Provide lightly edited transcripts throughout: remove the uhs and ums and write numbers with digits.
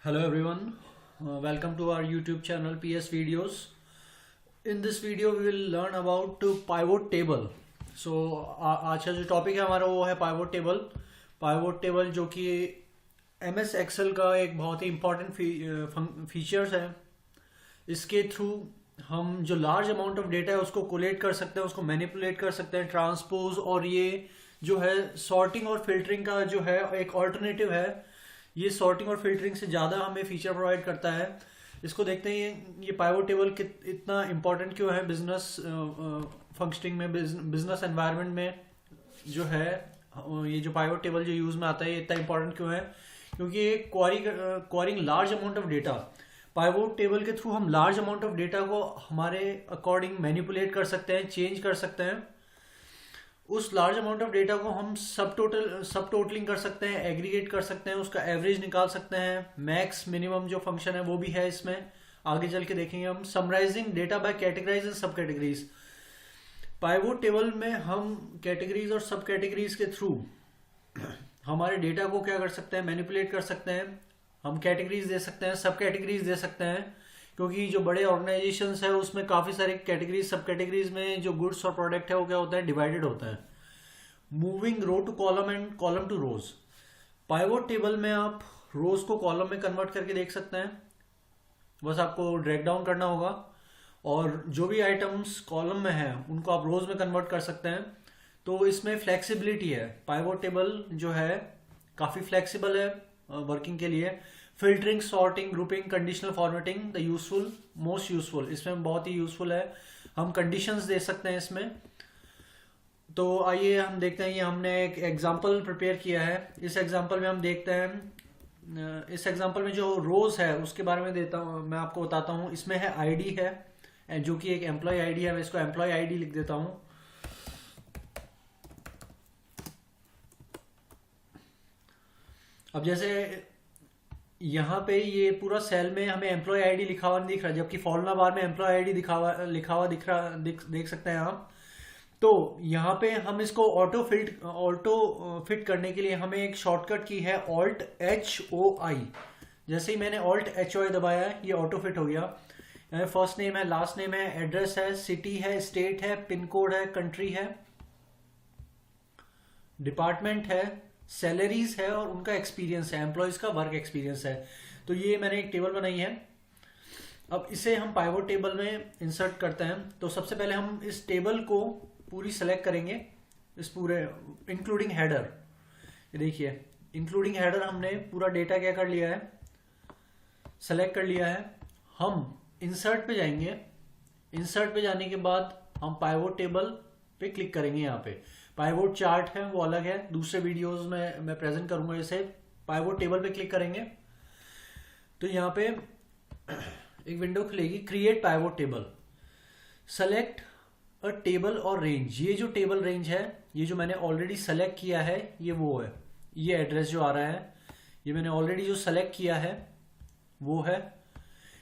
Hello everyone, welcome to our YouTube channel PS Videos. In this video we will learn about pivot table. So आज का जो topic है हमारा वो है pivot table. Pivot table जो कि MS Excel का एक बहुत ही इम्पॉर्टेंट फीचर्स है. इसके थ्रू हम जो लार्ज अमाउंट ऑफ डेटा है उसको कोलेट कर सकते हैं, उसको मैनिपुलेट कर सकते हैं, ट्रांसपोज, और ये जो है सॉर्टिंग और फिल्टरिंग का जो है एक ऑल्टरनेटिव है. ये सॉर्टिंग और फिल्टरिंग से ज़्यादा हमें फीचर प्रोवाइड करता है. इसको देखते हैं ये पाइवट टेबल इतना इम्पोर्टेंट क्यों है बिजनेस फंक्शनिंग में, बिजनेस एनवायरनमेंट में जो है. ये जो पाइवट टेबल जो यूज़ में आता है ये इतना इम्पोर्टेंट क्यों है? क्योंकि ये querying large amount of data, pivot table के थ्रू हम लार्ज अमाउंट ऑफ डेटा को हमारे अकॉर्डिंग मैनिपुलेट कर सकते हैं, चेंज कर सकते हैं. उस लार्ज अमाउंट ऑफ डेटा को हम सब टोटलिंग कर सकते हैं, एग्रीगेट कर सकते हैं, उसका एवरेज निकाल सकते हैं. मैक्स मिनिमम जो फंक्शन है वो भी है इसमें, आगे चल के देखेंगे हम. Summarising data by categorise and sub categories. Pivot table में हम कैटेगरीज और सब कैटेगरीज के थ्रू हमारे डेटा को क्या कर सकते हैं, मैनिपुलेट कर सकते हैं. हम कैटेगरीज दे सकते हैं, सब कैटेगरीज दे सकते हैं, क्योंकि जो बड़े ऑर्गेनाइजेशंस है उसमें काफ़ी सारे कैटेगरीज, सब कैटेगरीज में जो गुड्स और प्रोडक्ट है वो क्या होता है, डिवाइडेड होता है. Moving row to column and column to rows. Pivot table में आप रोज को कॉलम में कन्वर्ट करके देख सकते हैं. बस आपको ड्रैग डाउन करना होगा और जो भी आइटम्स कॉलम में है उनको आप रोज में कन्वर्ट कर सकते हैं. तो इसमें फ्लेक्सिबिलिटी है. पाइवट टेबल जो है काफ़ी फ्लेक्सिबल है वर्किंग के लिए. Filtering, sorting, grouping, conditional formatting, the useful, most useful. इसमें बहुत ही यूजफुल है. हम कंडीशंस दे सकते हैं इसमें. तो आइए हम देखते हैं. ये हमने एक एग्जांपल प्रिपेयर किया है. इस एग्जांपल में हम देखते हैं, इस एग्जांपल में जो रोज है उसके बारे में देता हूँ, मैं आपको बताता हूँ. इसमें है आईडी है जो कि एक एम्प्लॉय आईडी है. मैं इसको एम्प्लॉय आईडी लिख देता हूँ. अब जैसे यहाँ पे ये पूरा सेल में हमें एम्प्लॉय आईडी लिखा हुआ नहीं दिख रहा, जबकि फॉर्मूला बार में एम्प्लॉय आईडी लिखा हुआ दिख रहा, देख सकते हैं आप. तो यहाँ पे हम इसको ऑटो फिट करने के लिए हमें एक शॉर्टकट की है ऑल्ट HOI. जैसे ही मैंने ऑल्ट HOI दबाया ये ऑटो फिट हो गया. फर्स्ट नेम है, लास्ट नेम है, एड्रेस है, सिटी है, स्टेट है, पिन कोड है, कंट्री है, डिपार्टमेंट है, सैलरीज है और उनका एक्सपीरियंस है, एम्प्लॉयज का वर्क एक्सपीरियंस है. तो ये मैंने एक टेबल बनाई है. अब इसे हम पाइवट टेबल में इंसर्ट करते हैं. तो सबसे पहले हम इस टेबल को पूरी सेलेक्ट करेंगे, इस पूरे इंक्लूडिंग हेडर. ये देखिए इंक्लूडिंग हेडर हमने पूरा डेटा क्या कर लिया है, सेलेक्ट कर लिया है. हम इंसर्ट पे जाएंगे. इंसर्ट पे जाने के बाद हम पाइवट टेबल पे क्लिक करेंगे. यहाँ पे पाइवट चार्ट है वो अलग है, दूसरे वीडियोस में मैं प्रेजेंट करूंगा इसे. पाइवट टेबल पे क्लिक करेंगे तो यहाँ पे एक विंडो खुलेगी, create pivot table. Select a table और रेंज. ये जो टेबल रेंज है, ये जो मैंने ऑलरेडी सेलेक्ट किया है, ये वो है. ये एड्रेस जो आ रहा है ये मैंने ऑलरेडी जो सेलेक्ट किया है वो है.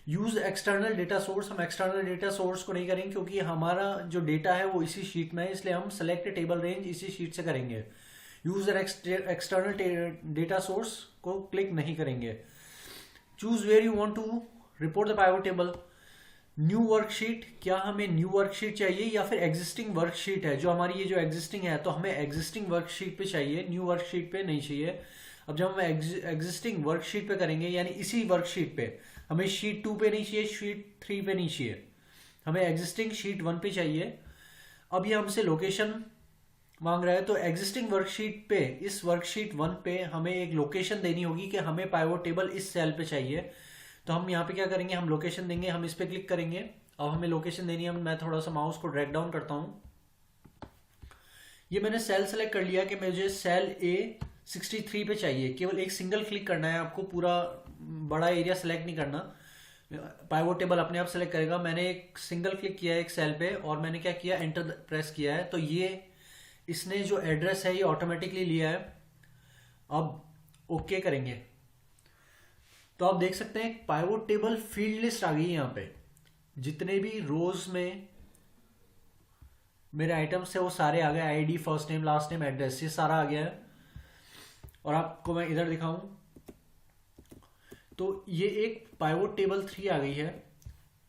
Use external data source. हम एक्सटर्नल डेटा सोर्स को नहीं करेंगे क्योंकि हमारा जो डेटा है वो इसी शीट में है, इसलिए हम सेलेक्ट टेबल रेंज इसी शीट से करेंगे. यूजर एक्सटर्नल डेटा सोर्स को क्लिक नहीं करेंगे. Choose where you want to report the pivot table. New worksheet. क्या हमें न्यू वर्कशीट चाहिए या फिर एग्जिस्टिंग वर्कशीट है जो हमारी, ये जो एग्जिस्टिंग है तो हमें एग्जिस्टिंग वर्कशीट पे चाहिए, न्यू वर्कशीट पे नहीं चाहिए. अब जब हम एग्जिस्टिंग वर्कशीट पे करेंगे यानी इसी वर्कशीट पे, हमें शीट 2 पे नहीं चाहिए, शीट 3 पे नहीं चाहिए, हमें एग्जिस्टिंग शीट 1 पे चाहिए. अब ये हमसे लोकेशन मांग रहा है, तो एग्जिस्टिंग वर्कशीट पे, इस वर्कशीट 1 पे हमें एक लोकेशन देनी होगी कि हमें पाइवट टेबल इस सेल पे चाहिए. तो हम यहाँ पे क्या करेंगे, हम लोकेशन देंगे. हम इस पे क्लिक करेंगे. अब हमें लोकेशन देनी है. मैं थोड़ा सा माउस को ड्रैग डाउन करता हूँ. ये मैंने सेल सेलेक्ट कर लिया कि मुझे सेल A63 पे चाहिए. केवल एक सिंगल क्लिक करना है आपको, पूरा बड़ा एरिया सेलेक्ट नहीं करना. पाइवट टेबल अपने आप सेलेक्ट करेगा. मैंने एक सिंगल क्लिक किया है एक सेल पे और मैंने क्या किया, एंटर प्रेस किया है. तो ये इसने जो एड्रेस है ये ऑटोमेटिकली लिया है. अब ओके करेंगे तो आप देख सकते हैं पाइवट टेबल फील्ड लिस्ट आ गई है. यहाँ पे जितने भी रोज में मेरे आइटम्स है वो सारे आ गए. ID, first name, last name, address, ये सारा आ गया है. और आपको मैं इधर दिखाऊं तो ये एक पाइवोट टेबल 3 आ गई है।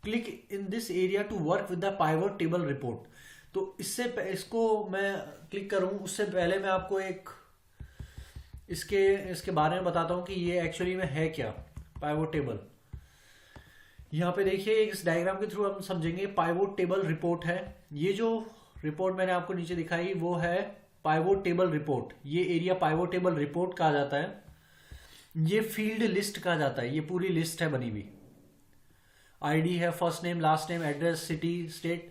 Click in this area to work with the pivot table report. तो इसको मैं क्लिक करूं उससे पहले मैं आपको एक इसके इसके बारे में बताता हूं कि ये एक्चुअली में है क्या पाइवोट टेबल। यहाँ पे देखिए इस डायग्राम के थ्रू हम समझेंगे। पाइवोट टेबल रिपोर्ट है, ये जो रिपोर्ट मैंने आपको नीचे दिखाई वो है पाइवोट टेबल रिपोर्ट। ये एरिया पाइवोट टेबल रिपोर्ट कहा जाता है। ये फील्ड लिस्ट कहा जाता है, ये पूरी लिस्ट है बनी हुई। आईडी है, first name, last name, address, city, state.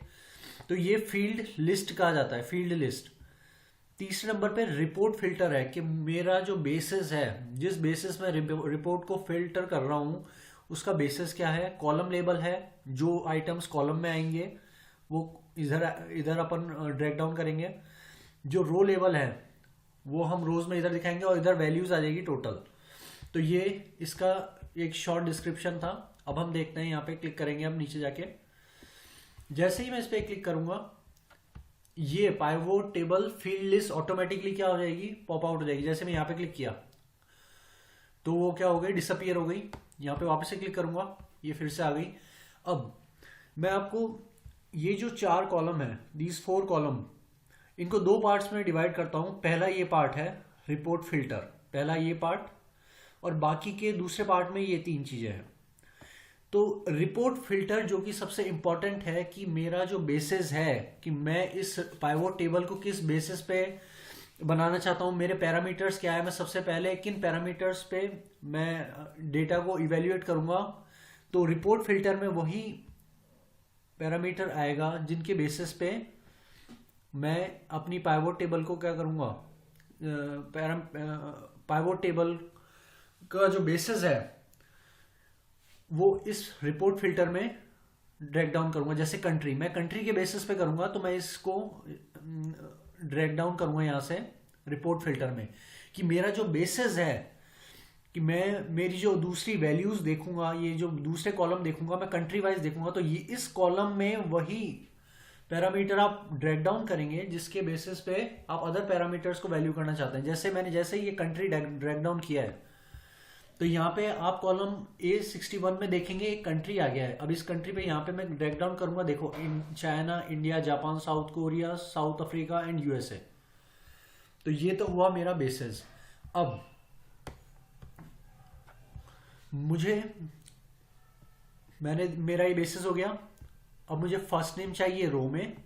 तो ये फील्ड लिस्ट कहा जाता है, फील्ड लिस्ट। तीसरे नंबर पे रिपोर्ट फिल्टर है कि मेरा जो बेसिस है, जिस बेसिस में रिपोर्ट को फिल्टर कर रहा हूं उसका बेसिस क्या है। कॉलम लेबल है, जो आइटम्स कॉलम में आएंगे वो इधर इधर अपन ड्रैग डाउन करेंगे। जो रो लेवल है वो हम रोज में इधर दिखाएंगे और इधर वैल्यूज आ जाएगी टोटल। तो ये इसका एक शॉर्ट डिस्क्रिप्शन था। अब हम देखते हैं, यहाँ पे क्लिक करेंगे अब नीचे जाके। जैसे ही मैं इस पे क्लिक करूंगा ये pivot table field list automatically क्या हो जाएगी, पॉप आउट हो जाएगी। जैसे मैं यहाँ पे क्लिक किया तो वो क्या हो गई, डिसअपियर हो गई। यहाँ पे वापस से क्लिक करूंगा ये फिर से आ गई। अब मैं आपको ये जो 4 कॉलम है, दीज 4 कॉलम, इनको 2 पार्ट्स में डिवाइड करता हूं। पहला ये पार्ट है रिपोर्ट फिल्टर, पहला ये पार्ट, और बाकी के दूसरे पार्ट में ये 3 चीजें हैं। तो रिपोर्ट फिल्टर जो कि सबसे इंपॉर्टेंट है कि मेरा जो बेसिस है कि मैं इस पाइवोट टेबल को किस बेसिस पे बनाना चाहता हूं, मेरे पैरामीटर्स क्या है, मैं सबसे पहले किन पैरामीटर्स पे मैं डेटा को इवेल्युएट करूंगा। तो रिपोर्ट फिल्टर में वही पैरामीटर आएगा जिनके बेसिस पे मैं अपनी पाइवोट टेबल को क्या करूंगा, पाइवोट टेबल का जो बेसिस है वो इस रिपोर्ट फिल्टर में ड्रैग डाउन करूंगा। जैसे कंट्री, मैं कंट्री के बेसिस पे करूंगा तो मैं इसको ड्रैग डाउन करूंगा यहाँ से रिपोर्ट फिल्टर में, कि मेरा जो बेसिस है कि मैं मेरी जो दूसरी वैल्यूज देखूंगा, ये जो दूसरे कॉलम देखूंगा मैं कंट्री वाइज देखूंगा, तो ये इस कॉलम में वही पैरामीटर आप ड्रैग डाउन करेंगे जिसके बेसिस पे आप अदर पैरामीटर्स को वैल्यू करना चाहते हैं। जैसे ही ये कंट्री ड्रैग डाउन किया है तो यहाँ पे आप कॉलम A61 में देखेंगे एक कंट्री आ गया है। अब इस कंट्री पे यहाँ पे मैं ड्रैग डाउन करूंगा, देखो China, India, Japan, south Korea, south Africa and USA. तो ये तो हुआ मेरा बेसिस। अब मेरा ये बेसिस हो गया। अब मुझे फर्स्ट नेम चाहिए रो में,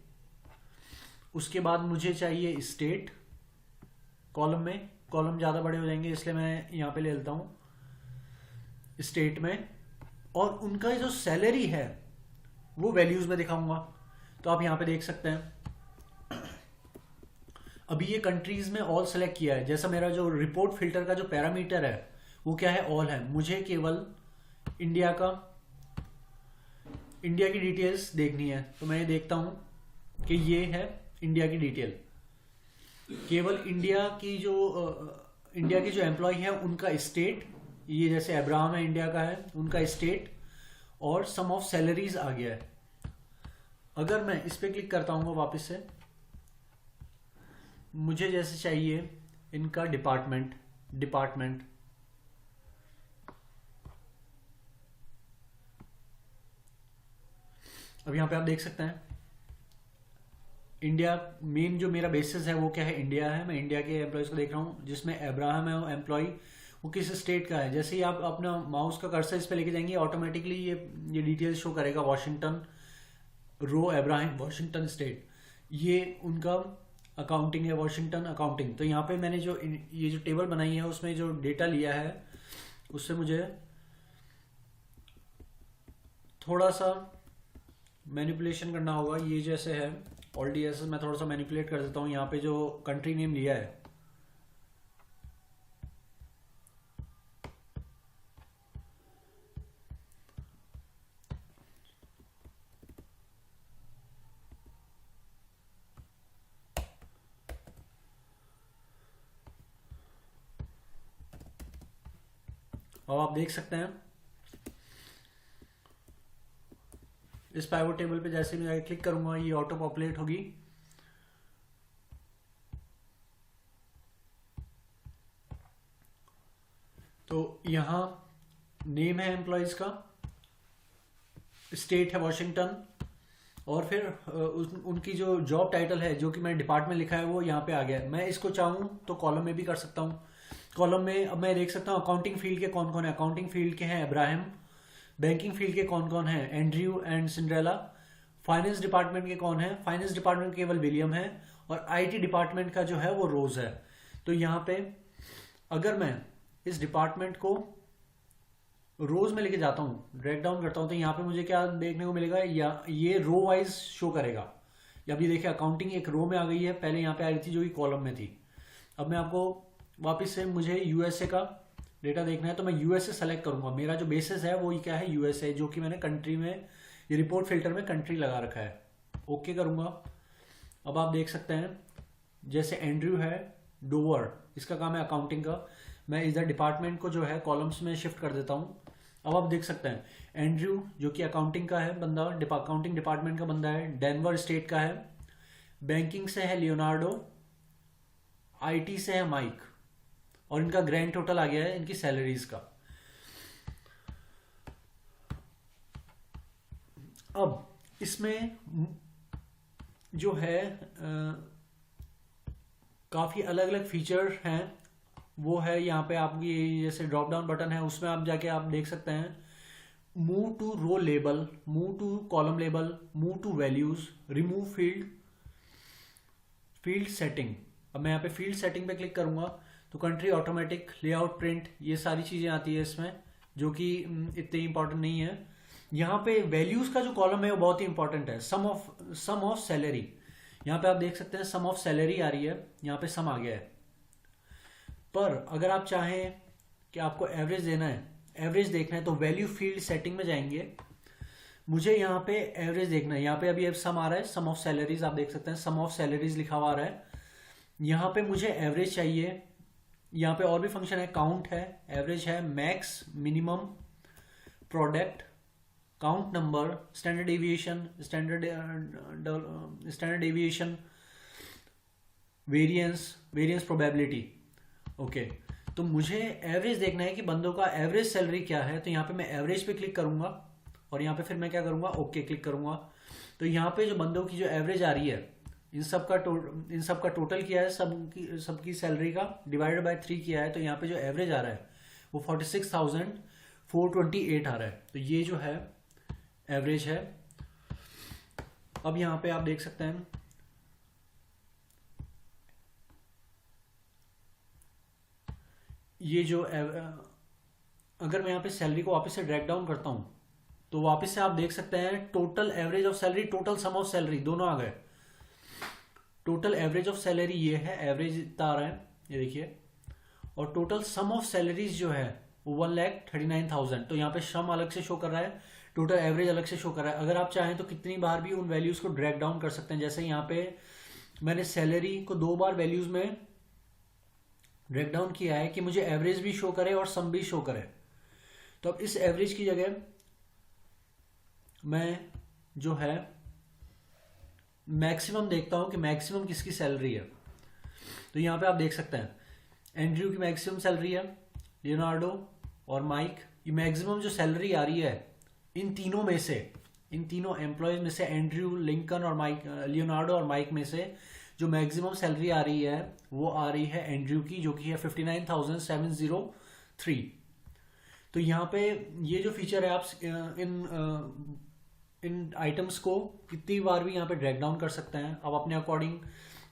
उसके बाद मुझे चाहिए स्टेट कॉलम में। कॉलम ज्यादा बड़े हो जाएंगे इसलिए मैं यहाँ पे ले लेता हूँ स्टेट में, और उनका जो सैलरी है वो वैल्यूज में दिखाऊंगा। तो आप यहाँ पे देख सकते हैं अभी ये कंट्रीज में ऑल सेलेक्ट किया है। जैसा मेरा जो रिपोर्ट फिल्टर का जो पैरामीटर है वो क्या है, ऑल है। मुझे केवल इंडिया की डिटेल्स देखनी है, तो मैं ये देखता हूं कि ये है इंडिया की डिटेल। केवल इंडिया की जो एम्प्लॉय है उनका स्टेट, ये जैसे अब्राहम है इंडिया का है, उनका स्टेट और सम ऑफ सैलरीज आ गया है। अगर मैं इस पे क्लिक करता हूँ वापस से, मुझे जैसे चाहिए इनका डिपार्टमेंट, अब यहां पे आप देख सकते हैं इंडिया, मेन जो मेरा बेसिस है वो क्या है, इंडिया है। मैं इंडिया के एम्प्लॉयज को देख रहा हूं, जिसमें अब्राहम है वो एम्प्लॉय, वो किस स्टेट का है। जैसे ही आप अपना माउस का कर्सर इस पे लेके जाएंगे ऑटोमेटिकली ये डिटेल्स शो करेगा। वॉशिंगटन, रो अब्राहम, वॉशिंगटन स्टेट, ये उनका अकाउंटिंग है, वॉशिंगटन अकाउंटिंग। तो यहाँ पे मैंने ये जो टेबल बनाई है उसमें जो डेटा लिया है उससे मुझे थोड़ा सा मैनिपुलेशन करना होगा। ये जैसे है ऑलरेडी, ऐसे मैं थोड़ा सा मैनिपुलेट कर देता हूँ। यहाँ पे जो कंट्री नेम लिया है अब आप देख सकते हैं इस पाइवोट टेबल पे जैसे मैं क्लिक करूंगा ये ऑटो पॉपुलेट होगी। तो यहां नेम है एम्प्लॉयज़ का, स्टेट है वॉशिंगटन, और फिर उनकी जो जॉब टाइटल है जो कि मैंने डिपार्टमेंट लिखा है वो यहाँ पे आ गया है। मैं इसको चाहूँ तो कॉलम में भी कर सकता हूँ। कॉलम में अब मैं देख सकता हूँ अकाउंटिंग फील्ड के कौन कौन है। अकाउंटिंग फील्ड के हैं इब्राहिम। बैंकिंग फील्ड के कौन कौन है, Andrew and Cinderella. Finance department के कौन है, फाइनेंस डिपार्टमेंट केवल विलियम है। और आईटी डिपार्टमेंट का जो है वो रोज है। तो यहाँ पे अगर मैं इस डिपार्टमेंट को रोज में लेके जाता हूँ, ड्रैग डाउन करता हूँ, तो यहाँ पे मुझे क्या देखने को मिलेगा, या ये रो वाइज शो करेगा। या अभी देखिए अकाउंटिंग एक रो में आ गई है, पहले यहाँ पे आई थी जो कि कॉलम में थी। अब मैं आपको वापस से, मुझे यूएसए का डेटा देखना है तो मैं यूएसए सेलेक्ट करूंगा। मेरा जो बेसिस है वो क्या है, यूएसए, जो कि मैंने कंट्री में, ये रिपोर्ट फिल्टर में कंट्री लगा रखा है। ओके करूंगा। अब आप देख सकते हैं जैसे एंड्रयू है डोवर, इसका काम है अकाउंटिंग का। मैं इधर डिपार्टमेंट को जो है कॉलम्स में शिफ्ट कर देता हूँ। अब आप देख सकते हैं एंड्रयू जो कि अकाउंटिंग का है बंदा, अकाउंटिंग डिपार्टमेंट का बंदा है, डेनवर स्टेट का है। बैंकिंग से है लियोनार्डो, आईटी से है माइक, और इनका ग्रैंड टोटल आ गया है इनकी सैलरीज का। अब इसमें जो है काफ़ी अलग अलग फीचर हैं। वो है यहाँ पे आपकी जैसे ड्रॉप डाउन बटन है, उसमें आप जाके आप देख सकते हैं move to row label, move to column label, move to values, remove field setting. अब मैं यहाँ पे फील्ड सेटिंग पे क्लिक करूंगा तो कंट्री, ऑटोमेटिक, लेआउट, प्रिंट, ये सारी चीज़ें आती है इसमें, जो कि इतनी इंपॉर्टेंट नहीं है। यहाँ पे वैल्यूज का जो कॉलम है वो बहुत ही इंपॉर्टेंट है। सम ऑफ सैलरी, यहाँ पे आप देख सकते हैं सम ऑफ सैलरी आ रही है, यहाँ पे सम आ गया है। पर अगर आप चाहें कि आपको एवरेज देना है, एवरेज देखना है, तो वैल्यू फील्ड सेटिंग में जाएंगे। मुझे यहाँ पे एवरेज देखना है। यहाँ पे अभी सम आ रहा है, सम ऑफ सैलरीज, आप देख सकते हैं सम ऑफ सैलरीज लिखा हुआ आ रहा है। यहाँ पे मुझे एवरेज चाहिए। यहाँ पे और भी फंक्शन है, काउंट है, एवरेज है, max, minimum, product, count number, standard deviation, standard deviation, variance probability. Okay, तो मुझे एवरेज देखना है कि बंदों का एवरेज सैलरी क्या है। तो यहाँ पे मैं एवरेज पे क्लिक करूंगा और यहाँ पे फिर मैं क्या करूंगा, ओके क्लिक करूंगा। तो यहाँ पे जो बंदों की जो एवरेज आ रही है, इन सब का टोटल किया है, सबकी सैलरी का डिवाइडेड बाय 3 किया है। तो यहाँ पे जो एवरेज आ रहा है वो 46,428 आ रहा है। तो ये जो है एवरेज है। अब यहाँ पे आप देख सकते हैं ये जो अगर मैं यहाँ पे सैलरी को वापस से ड्रैग डाउन करता हूँ तो वापस से आप देख सकते हैं total average of salary, total sum of salary, दोनों आ गए। टोटल एवरेज ऑफ सैलरी ये है, एवरेज इतना आ रहा है, ये देखिए। और टोटल सम ऑफ सैलरीज जो है वो 1,39,000। तो यहाँ पे सम अलग से शो कर रहा है, टोटल एवरेज अलग से शो कर रहा है। अगर आप चाहें तो कितनी बार भी उन वैल्यूज को ड्रैग डाउन कर सकते हैं। जैसे यहाँ पे मैंने सैलरी को 2 बार वैल्यूज में ड्रैग डाउन किया है कि मुझे एवरेज भी शो करे और सम भी शो करे। तो अब इस एवरेज की जगह मैं जो है मैक्सिमम देखता हूं कि मैक्सिमम किसकी सैलरी है। तो यहां पे आप देख सकते हैं एंड्रयू की मैक्सिमम सैलरी है, लियोनार्डो और माइक। ये मैक्सिमम जो सैलरी आ रही है इन तीनों में से, इन तीनों एम्प्लॉयज में से, एंड्रयू, लिंकन और माइक, लियोनार्डो और माइक में से जो मैक्सिमम सैलरी आ रही है वो आ रही है एंड्रयू की, जो कि है 59,703। तो यहाँ पे ये जो फीचर है, आप इन आइटम्स को कितनी बार भी यहाँ पे ड्रैग डाउन कर सकते हैं। आप अपने अकॉर्डिंग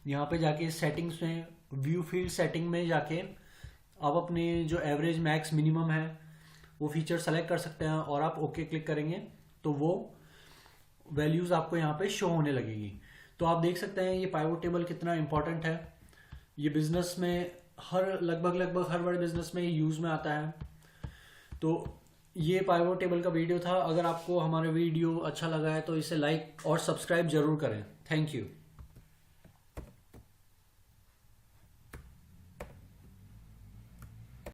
यहाँ पे जाके सेटिंग्स में, व्यू फील्ड सेटिंग में जाके आप अपने जो एवरेज, मैक्स, मिनिमम है वो फीचर सेलेक्ट कर सकते हैं और आप ओके क्लिक करेंगे तो वो वैल्यूज आपको यहाँ पे शो होने लगेगी। तो आप देख सकते हैं ये पाइवोट टेबल कितना इंपॉर्टेंट है। ये बिजनेस में लगभग हर बड़े बिजनेस में ये यूज में आता है। तो ये पाइवोट टेबल का वीडियो था। अगर आपको हमारा वीडियो अच्छा लगा है तो इसे लाइक और सब्सक्राइब जरूर करें। Thank you.